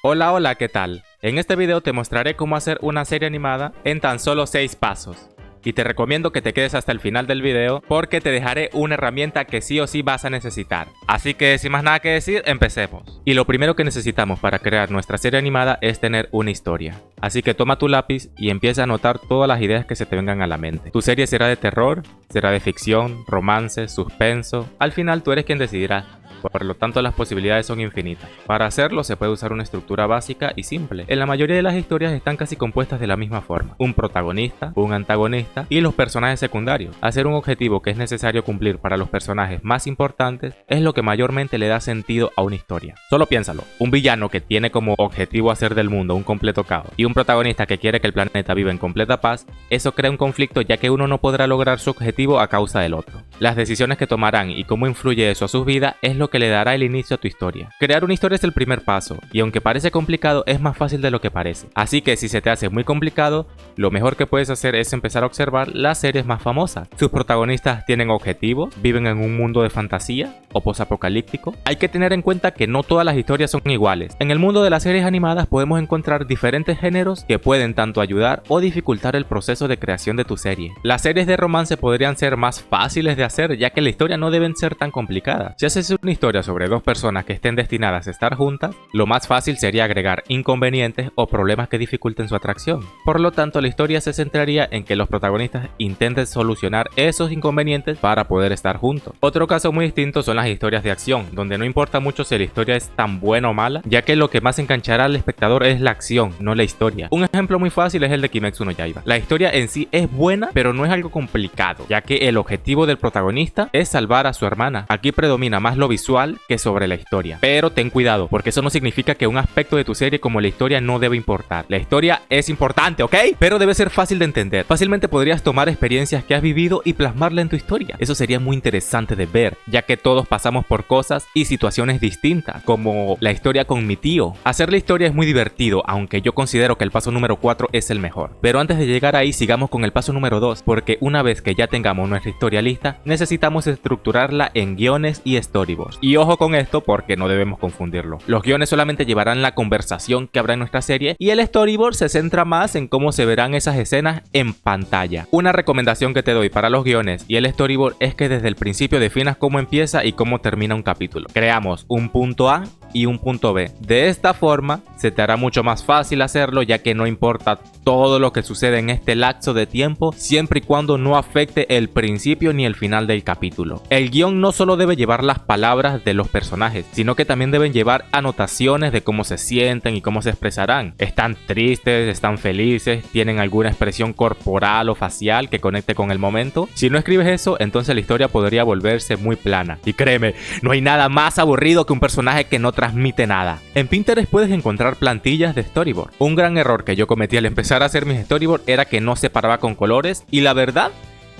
Hola, hola, ¿qué tal? En este video te mostraré cómo hacer una serie animada en tan solo 6 pasos. Y te recomiendo que te quedes hasta el final del video porque te dejaré una herramienta que sí o sí vas a necesitar. Así que sin más nada que decir, empecemos. Y lo primero que necesitamos para crear nuestra serie animada es tener una historia. Así que toma tu lápiz y empieza a anotar todas las ideas que se te vengan a la mente. Tu serie será de terror, será de ficción, romance, suspenso. Al final tú eres quien decidirá. Por lo tanto, las posibilidades son infinitas. Para hacerlo se puede usar una estructura básica y simple. En la mayoría de las historias están casi compuestas de la misma forma. Un protagonista, un antagonista y los personajes secundarios. Hacer un objetivo que es necesario cumplir para los personajes más importantes es lo que mayormente le da sentido a una historia. Solo piénsalo. Un villano que tiene como objetivo hacer del mundo un completo caos y un protagonista que quiere que el planeta viva en completa paz, eso crea un conflicto ya que uno no podrá lograr su objetivo a causa del otro. Las decisiones que tomarán y cómo influye eso a sus vidas es lo que le dará el inicio a tu historia. Crear una historia es el primer paso, y aunque parece complicado, es más fácil de lo que parece. Así que si se te hace muy complicado, lo mejor que puedes hacer es empezar a observar las series más famosas. Sus protagonistas tienen objetivos, viven en un mundo de fantasía o posapocalíptico. Hay que tener en cuenta que no todas las historias son iguales. En el mundo de las series animadas podemos encontrar diferentes géneros que pueden tanto ayudar o dificultar el proceso de creación de tu serie. Las series de romance podrían ser más fáciles de hacer ya que la historia no deben ser tan complicada. Si haces una historia sobre dos personas que estén destinadas a estar juntas, lo más fácil sería agregar inconvenientes o problemas que dificulten su atracción. Por lo tanto, la historia se centraría en que los protagonistas intenten solucionar esos inconvenientes para poder estar juntos. Otro caso muy distinto son las historias de acción, donde no importa mucho si la historia es tan buena o mala, ya que lo que más enganchará al espectador es la acción, no la historia. Un ejemplo muy fácil es el de Kimetsu no Yaiba. La historia en sí es buena, pero no es algo complicado, ya que el objetivo del protagonista es salvar a su hermana. Aquí predomina más lo visual que sobre la historia. Pero ten cuidado, porque eso no significa que un aspecto de tu serie como la historia no debe importar. La historia es importante, ¿ok? Pero debe ser fácil de entender. Fácilmente podrías tomar experiencias que has vivido y plasmarla en tu historia. Eso sería muy interesante de ver, ya que todos pasamos por cosas y situaciones distintas, como la historia con mi tío. Hacer la historia es muy divertido, aunque yo considero que el paso número 4 es el mejor. Pero antes de llegar ahí, sigamos con el paso número 2, porque una vez que ya tengamos nuestra historia lista, necesitamos estructurarla en guiones y storyboards. Y ojo con esto porque no debemos confundirlo. Los guiones solamente llevarán la conversación que habrá en nuestra serie y el storyboard se centra más en cómo se verán esas escenas en pantalla. Una recomendación que te doy para los guiones y el storyboard es que desde el principio definas cómo empieza y cómo termina un capítulo. Creamos un punto A y un punto B. De esta forma se te hará mucho más fácil hacerlo, ya que no importa todo lo que sucede en este lapso de tiempo siempre y cuando no afecte el principio ni el final del capítulo. El guión no solo debe llevar las palabras de los personajes, sino que también deben llevar anotaciones de cómo se sienten y cómo se expresarán. Están tristes, están felices, tienen alguna expresión corporal o facial que conecte con el momento. Si no escribes eso, entonces la historia podría volverse muy plana. Y créeme, no hay nada más aburrido que un personaje que no transmite nada. En Pinterest puedes encontrar plantillas de storyboard. Un gran error que yo cometí al empezar a hacer mis storyboard era que no separaba con colores y la verdad,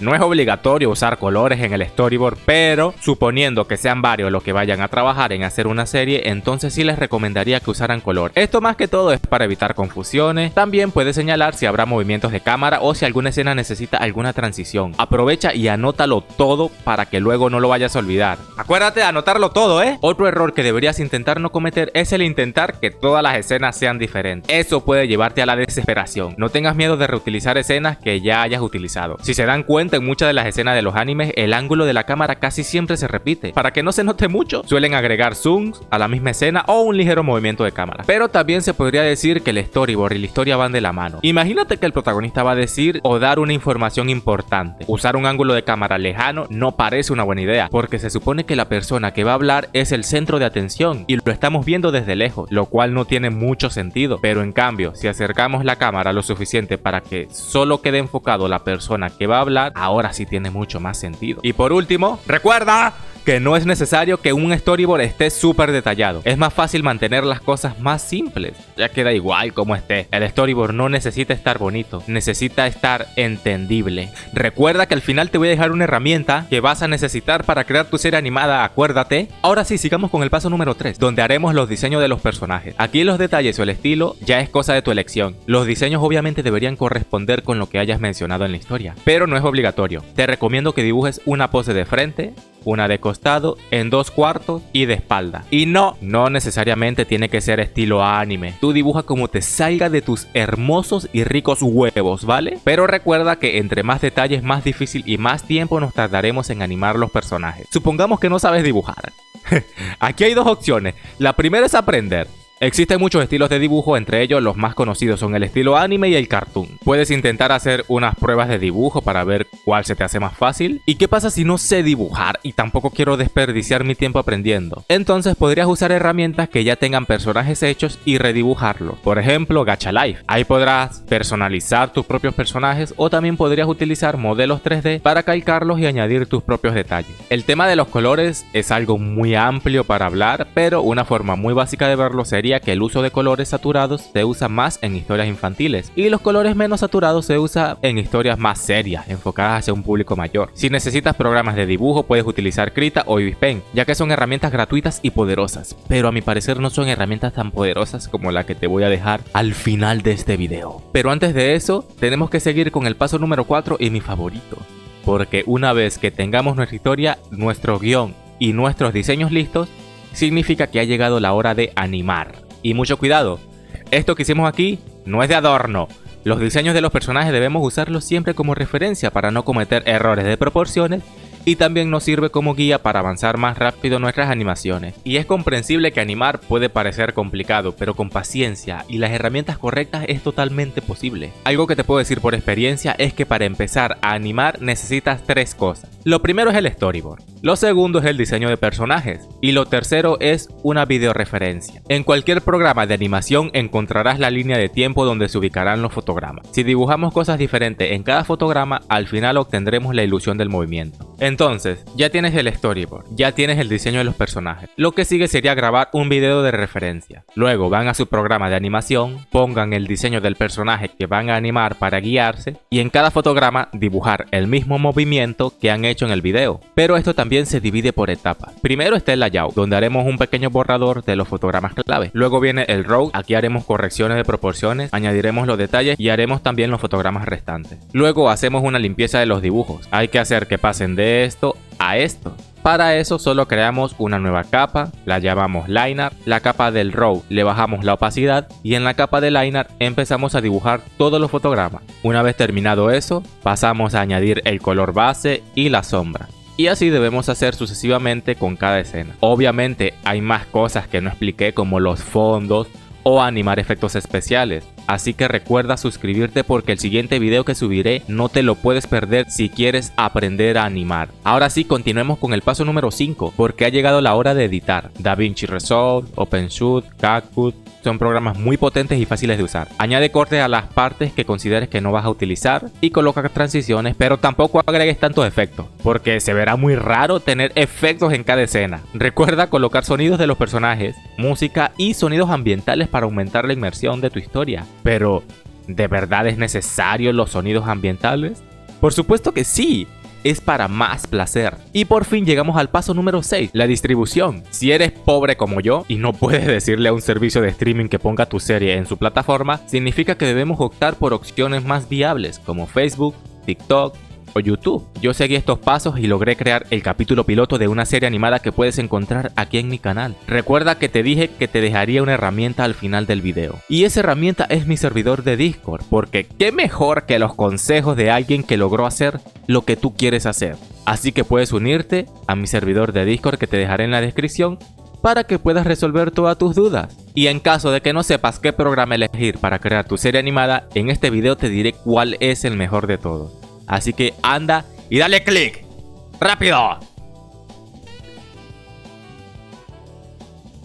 no es obligatorio usar colores en el storyboard, pero suponiendo que sean varios los que vayan a trabajar en hacer una serie, entonces sí les recomendaría que usaran color. Esto más que todo es para evitar confusiones. También puedes señalar si habrá movimientos de cámara o si alguna escena necesita alguna transición. Aprovecha y anótalo todo para que luego no lo vayas a olvidar. Acuérdate de anotarlo todo, ¿eh? Otro error que deberías intentar no cometer es el intentar que todas las escenas sean diferentes. Eso puede llevarte a la desesperación. No tengas miedo de reutilizar escenas que ya hayas utilizado. Si se dan cuenta, en muchas de las escenas de los animes, el ángulo de la cámara casi siempre se repite. Para que no se note mucho, suelen agregar zooms a la misma escena o un ligero movimiento de cámara. Pero también se podría decir que el storyboard y la historia van de la mano. Imagínate que el protagonista va a decir o dar una información importante. Usar un ángulo de cámara lejano no parece una buena idea, porque se supone que la persona que va a hablar es el centro de atención y lo estamos viendo desde lejos, lo cual no tiene mucho sentido. Pero en cambio, si acercamos la cámara lo suficiente para que solo quede enfocado la persona que va a hablar, ahora sí tiene mucho más sentido. Y por último, recuerda que no es necesario que un storyboard esté súper detallado. Es más fácil mantener las cosas más simples, ya que da igual cómo esté. El storyboard no necesita estar bonito, necesita estar entendible. Recuerda que al final te voy a dejar una herramienta que vas a necesitar para crear tu serie animada, acuérdate. Ahora sí, sigamos con el paso número 3, donde haremos los diseños de los personajes. Aquí los detalles o el estilo ya es cosa de tu elección. Los diseños obviamente deberían corresponder con lo que hayas mencionado en la historia, pero no es obligatorio obligatorio. Te recomiendo que dibujes una pose de frente, una de costado, en 2/4 y de espalda. Y no necesariamente tiene que ser estilo anime. Tú dibuja como te salga de tus hermosos y ricos huevos, ¿vale? Pero recuerda que entre más detalles, más difícil y más tiempo nos tardaremos en animar los personajes. Supongamos que no sabes dibujar. Aquí hay dos opciones. La primera es aprender. Existen muchos estilos de dibujo, entre ellos los más conocidos son el estilo anime y el cartoon. Puedes intentar hacer unas pruebas de dibujo para ver cuál se te hace más fácil. ¿Y qué pasa si no sé dibujar y tampoco quiero desperdiciar mi tiempo aprendiendo? Entonces podrías usar herramientas que ya tengan personajes hechos y redibujarlos. Por ejemplo, Gacha Life. Ahí podrás personalizar tus propios personajes o también podrías utilizar modelos 3D para calcarlos y añadir tus propios detalles. El tema de los colores es algo muy amplio para hablar, pero una forma muy básica de verlo sería que el uso de colores saturados se usa más en historias infantiles y los colores menos saturados se usa en historias más serias, enfocadas hacia un público mayor. Si necesitas programas de dibujo puedes utilizar Krita o Ibis Pen, ya que son herramientas gratuitas y poderosas, pero a mi parecer no son herramientas tan poderosas como la que te voy a dejar al final de este video. Pero antes de eso, tenemos que seguir con el paso número 4 y mi favorito, porque una vez que tengamos nuestra historia, nuestro guión y nuestros diseños listos, significa que ha llegado la hora de animar. Y mucho cuidado, esto que hicimos aquí no es de adorno. Los diseños de los personajes debemos usarlos siempre como referencia para no cometer errores de proporciones y también nos sirve como guía para avanzar más rápido nuestras animaciones. Y es comprensible que animar puede parecer complicado, pero con paciencia y las herramientas correctas es totalmente posible. Algo que te puedo decir por experiencia es que para empezar a animar necesitas 3 cosas. Lo primero es el storyboard, lo segundo es el diseño de personajes y lo tercero es una videoreferencia. En cualquier programa de animación encontrarás la línea de tiempo donde se ubicarán los fotogramas. Si dibujamos cosas diferentes en cada fotograma, al final obtendremos la ilusión del movimiento. Entonces, ya tienes el storyboard, ya tienes el diseño de los personajes. Lo que sigue sería grabar un video de referencia. Luego van a su programa de animación, pongan el diseño del personaje que van a animar para guiarse y en cada fotograma dibujar el mismo movimiento que han hecho en el video. Pero esto también se divide por etapas. Primero está el layout, donde haremos un pequeño borrador de los fotogramas clave. Luego viene el raw, aquí haremos correcciones de proporciones, añadiremos los detalles y haremos también los fotogramas restantes. Luego hacemos una limpieza de los dibujos. Hay que hacer que pasen de esto a esto. Para eso solo creamos una nueva capa, la llamamos Liner, la capa del raw le bajamos la opacidad y en la capa de Liner empezamos a dibujar todos los fotogramas. Una vez terminado eso, pasamos a añadir el color base y la sombra. Y así debemos hacer sucesivamente con cada escena. Obviamente hay más cosas que no expliqué como los fondos o animar efectos especiales. Así que recuerda suscribirte porque el siguiente video que subiré no te lo puedes perder si quieres aprender a animar. Ahora sí, continuemos con el paso número 5 porque ha llegado la hora de editar. DaVinci Resolve, OpenShoot, CapCut son programas muy potentes y fáciles de usar. Añade cortes a las partes que consideres que no vas a utilizar y coloca transiciones, pero tampoco agregues tantos efectos porque se verá muy raro tener efectos en cada escena. Recuerda colocar sonidos de los personajes, música y sonidos ambientales para aumentar la inmersión de tu historia. Pero, ¿de verdad es necesario los sonidos ambientales? Por supuesto que sí, es para más placer. Y por fin llegamos al paso número 6, la distribución. Si eres pobre como yo y no puedes decirle a un servicio de streaming que ponga tu serie en su plataforma, significa que debemos optar por opciones más viables como Facebook, TikTok o YouTube. Yo seguí estos pasos y logré crear el capítulo piloto de una serie animada que puedes encontrar aquí en mi canal. Recuerda que te dije que te dejaría una herramienta al final del video. Y esa herramienta es mi servidor de Discord, porque qué mejor que los consejos de alguien que logró hacer lo que tú quieres hacer. Así que puedes unirte a mi servidor de Discord que te dejaré en la descripción para que puedas resolver todas tus dudas. Y en caso de que no sepas qué programa elegir para crear tu serie animada, en este video te diré cuál es el mejor de todos. Así que anda y dale click. ¡Rápido!